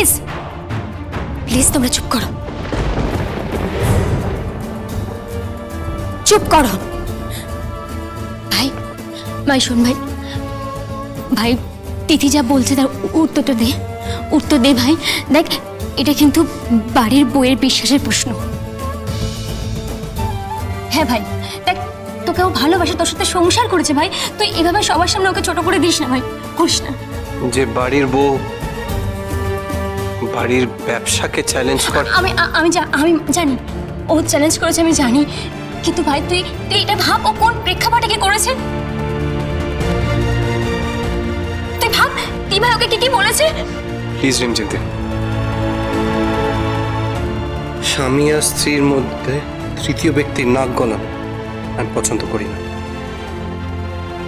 Please please তোমরা চুপ করো, চুপ করো। ভাই ভাই শোন ভাই, ভাই তিথি যা বলছে তার উত্তরটা দে, উত্তর দে ভাই। দেখ এটা কিন্তু বাড়ির বউয়ের বিশ্বাসের প্রশ্ন। হ্যাঁ ভাই দেখ, তোকে ও ভালোবাসে, তোর সাথে সংসার করেছে ভাই, তুই এভাবে সবার সামনে ওকে ছোট করে দিস না ভাই, করিস না। যে বাড়ির বউ বাড়ির ব্যবসাকে চ্যালেঞ্জ করে, আমি জানি ও চ্যালেঞ্জ করেছে, আমি জানি, কিন্তু ভাই তুই এটা ভাব ও কোন প্রেক্ষাপটে কি করেছে। তুই ভাব তুই ভাই ওকে কি বলেছে। প্লিজ রিমঝিম, স্বামী আর স্ত্রীর মধ্যে তৃতীয় ব্যক্তির নাক গলা আমি পছন্দ করি না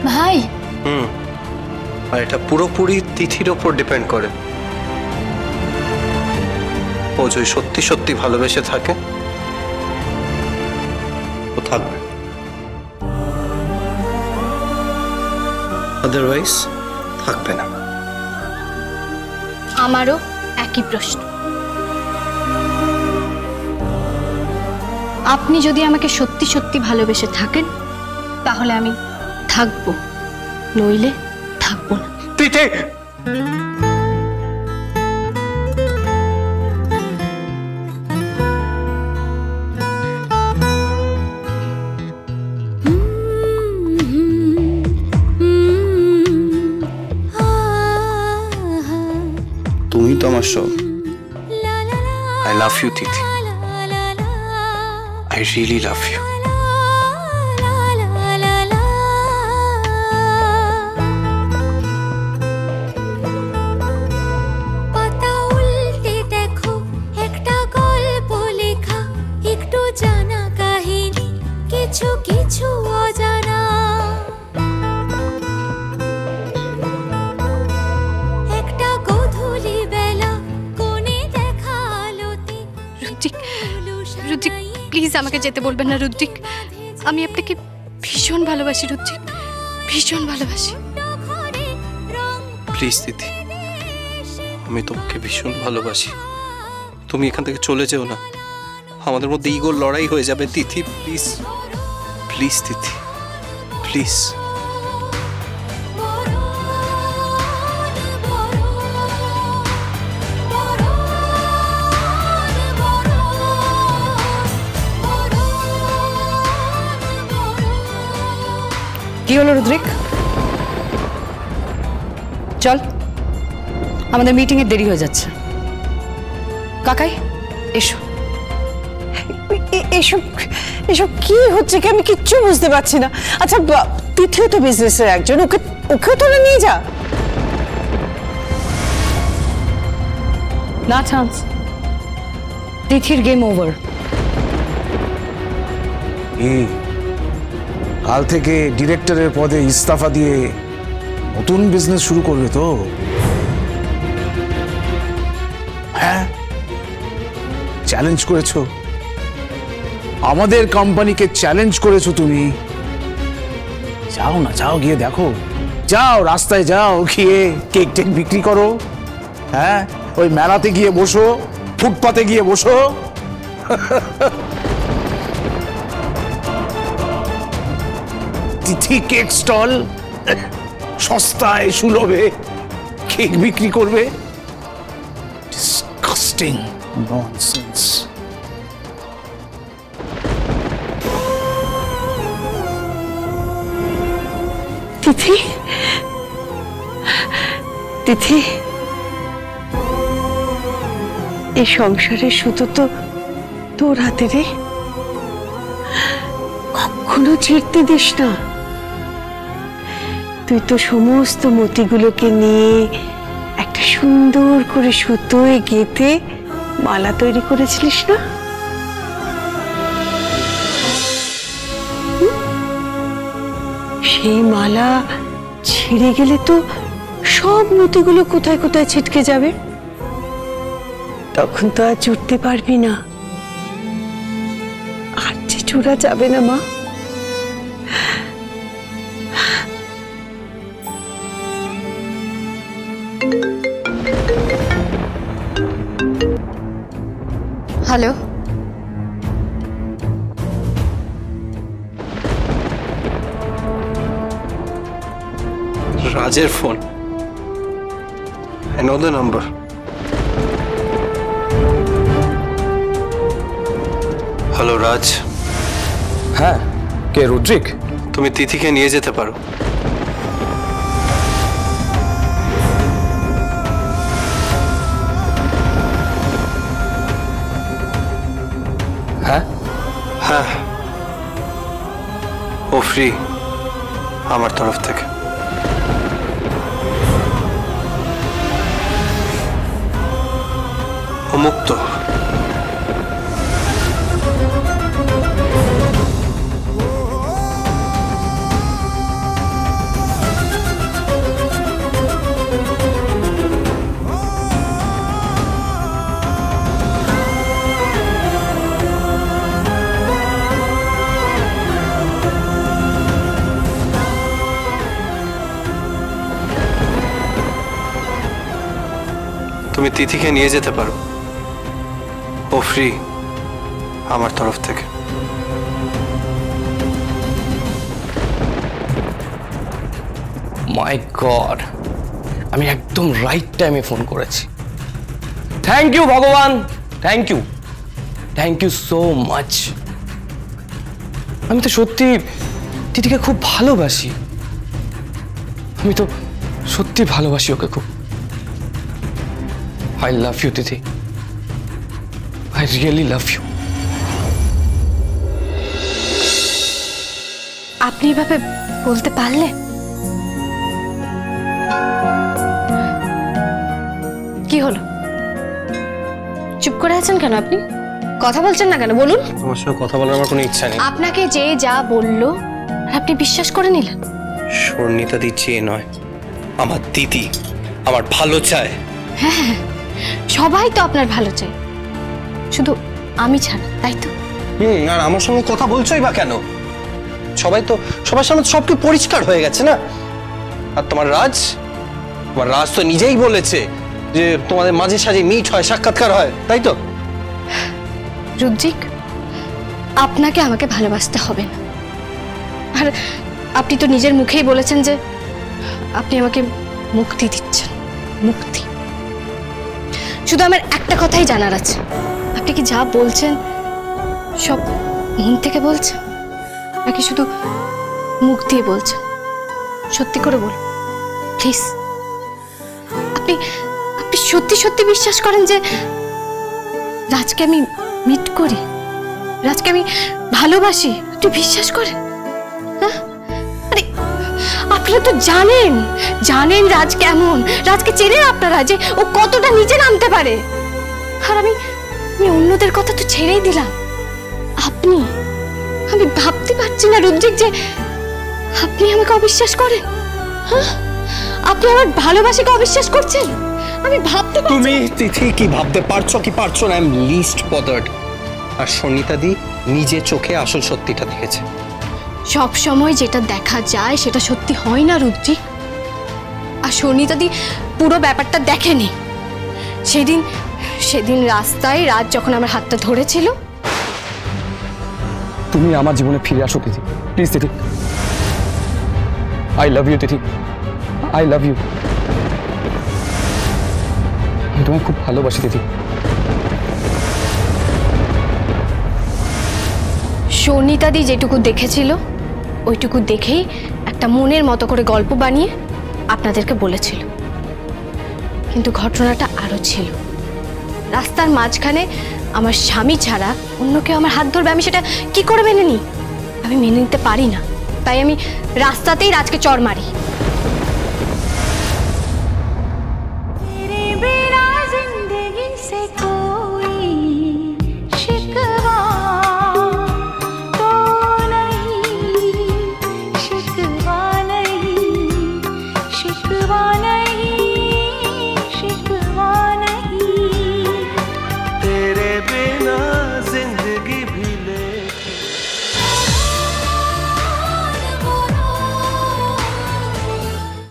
ভাই। আর এটা পুরোপুরি তিথির ওপর ডিপেন্ড করে। ও যদি সত্যি সত্যি ভালোবেসে থাকে ও থাকবে, আদারওয়াইজ থাকবে না। আমারও একই প্রশ্ন। আপনি যদি আমাকে সত্যি সত্যি ভালোবেসে থাকেন তাহলে আমি থাকবো, নইলে থাকবো না। তিথি তুমি তো আমার সব। I love you Tithi, I really love you. পাতা উল্টে দেখো একটা গল্প লেখা, একটু জানা কাহিনী, কিছু কিছু অজানা। একটা গধূলি বেলা কোণে দেখা আলোতে। রুদ্রিক, রুদ্রিক প্লিজ আমাকে যেতে বলবেন না রুদ্রিক, আমি আপনাকে ভীষণ ভালোবাসি রুদ্রিক, ভীষণ ভালোবাসি। প্লিজ দিদি, আমি তোমাকে ভীষণ ভালোবাসি, তুমি এখান থেকে চলে যেও না, আমাদের মধ্যে ইগোর লড়াই হয়ে যাবে। তিথি প্লিজ, প্লিজ তিথি প্লিজ। কি হলো রুদ্রিক? চল, আমাদের মিটিং এর দেরি হয়ে যাচ্ছে। কাকাই এসো। এসব এসব কি হচ্ছে কি আমি কিচ্ছু বুঝতে পারছি না। আচ্ছা তিথিও তো বিজনেসের একজন, ওকেও তোরা নিয়ে যা। না চান্স, তিথির গেম ওভার। কাল থেকে ডিরেক্টরের পদে ইস্তফা দিয়ে নতুন বিজনেস শুরু করবে তো? হ্যাঁ, চ্যালেঞ্জ করেছো, আমাদের কোম্পানিকে চ্যালেঞ্জ করেছো তুমি। যাও না, যাও গিয়ে দেখো, যাও রাস্তায় যাও, গিয়ে কেক টেক বিক্রি করো। হ্যাঁ, ওই মেলাতে গিয়ে বসো, ফুটপাতে গিয়ে বসো। তিথি কেক স্টল, সস্তায় সুলভে কেক বিক্রি করবে। Disgusting nonsense. তিথি, তিথি, এই সংসারের সুতো তো তোর হাতে রে, কখনো ছিঁড়তে দিস না। তুই তো সমস্ত মতিগুলোকে নিয়ে একটা সুন্দর করে সুতোয় গেঁথে মালা তৈরি করেছিলিস না? সেই মালা ছিঁড়ে গেলে তো সব মতিগুলো কোথায় কোথায় ছিটকে যাবে, তখন তো আর জুড়তে পারবি না। আর যে জোড়া যাবে না মা। হ্যালো, রাজের ফোন। I know the number. Hello Raj. হ্যাঁ, কে রুদ্রিক? তুমি তিথিকে নিয়ে যেতে পারো। হ্যাঁ হ্যাঁ, ও ফ্রি আমার তরফ থেকে। ও মুক্ত। তুমি তিথিকে নিয়ে যেতে পারো, ও ফ্রি আমার তরফ থেকে। মাই গড, আমি একদম রাইট টাইমে ফোন করেছি। থ্যাংক ইউ ভগবান, থ্যাংক ইউ সো মাচ। আমি তো সত্যি তিথিকে খুব ভালোবাসি, আমি তো সত্যি ভালোবাসি ওকে খুব। I love you, Tithi. I really love you. আপনি এভাবে বলতে পারলে? কি হলো, চুপ করে আছেন কেন? আপনি কথা বলছেন না কেন? বলুন। তোমার সঙ্গে কথা বলার আমার কোনো ইচ্ছা নেই। আপনাকে যে যা বললো আপনি বিশ্বাস করে নিলেন? স্বর্ণিতা দি চেয়ে নয়, আমার দিদি আমার ভালো চায়। হ্যাঁ, সবাই তো আপনার ভালো চাই, শুধু আমি ছাড়া, তাই তো? আর আমার সঙ্গে কথা বলছোই বা কেন? সবার সামনে সবকিছু পরিষ্কার হয়ে গেছে না। আর তোমার রাজ তো নিজেই বলেছে যে তোমাদের মাঝে সাঝে মিট হয়, সাক্ষাৎকার হয়, তাই তো? রুদ্রিক, আপনাকে আমাকে ভালোবাসতে হবে না। আর আপনি তো নিজের মুখেই বলেছেন যে আপনি আমাকে মুক্তি দিচ্ছেন। মুক্তি? শুধু আমার একটা কথাই জানার আছে, আপনি কি যা বলছেন সব মন থেকে বলছেন নাকি শুধু মুখ দিয়ে বলছেন? সত্যি করে বলুন প্লিজ। আপনি সত্যি সত্যি বিশ্বাস করেন যে রাজকে আমি মিট করি, রাজকে আমি ভালোবাসি? আপনি বিশ্বাস করেন? হ্যাঁ, আরে আপনারা তো জানেন রাজ কেমন, রাজকে চেনেন আপনারা যে ও কতটা নিচে নামতে পারে। আর আমি অন্যদের কথা তো ছেড়েই দিলাম, আমি ভাবতে পারছি না রুদ্রিক যে আপনি আমাকে অবিশ্বাস করেন। হ্যাঁ, আপনি আমার ভালোবাসাকে অবিশ্বাস করছেন। আমি ভাবতে পারছি। তুমি তিথি কি ভাবতে পারছো কি পারছো না, আই এম লিস্ট বদার্ড। আর স্বর্ণিতা দি নিজে চোখে আসল সত্যিটা দেখেছে। সব সময় যেটা দেখা যায় সেটা সত্যি হয় না রুদ্রিক। আর স্বর্ণিতা দি পুরো ব্যাপারটা দেখেনি। সেদিন রাস্তায় রাজ যখন আমার হাতটা ধরেছিল। তুমি আমার জীবনে ফিরে আসো Tithi, please Tithi. I love you Tithi, I love you. আমি তোমায় খুব ভালোবাসি তিথি। স্বর্ণিতা দি যেটুকু দেখেছিল ওইটুকু দেখেই একটা মনের মতো করে গল্প বানিয়ে আপনাদেরকে বলেছিল। কিন্তু ঘটনাটা আরো ছিল। রাস্তার মাঝখানে আমার স্বামী ছাড়া অন্য কেউ আমার হাত ধরবে, আমি সেটা কি করে মেনে নিই? আমি মেনে নিতে পারি না, তাই আমি রাস্তাতেই রাজকে চড় মারি।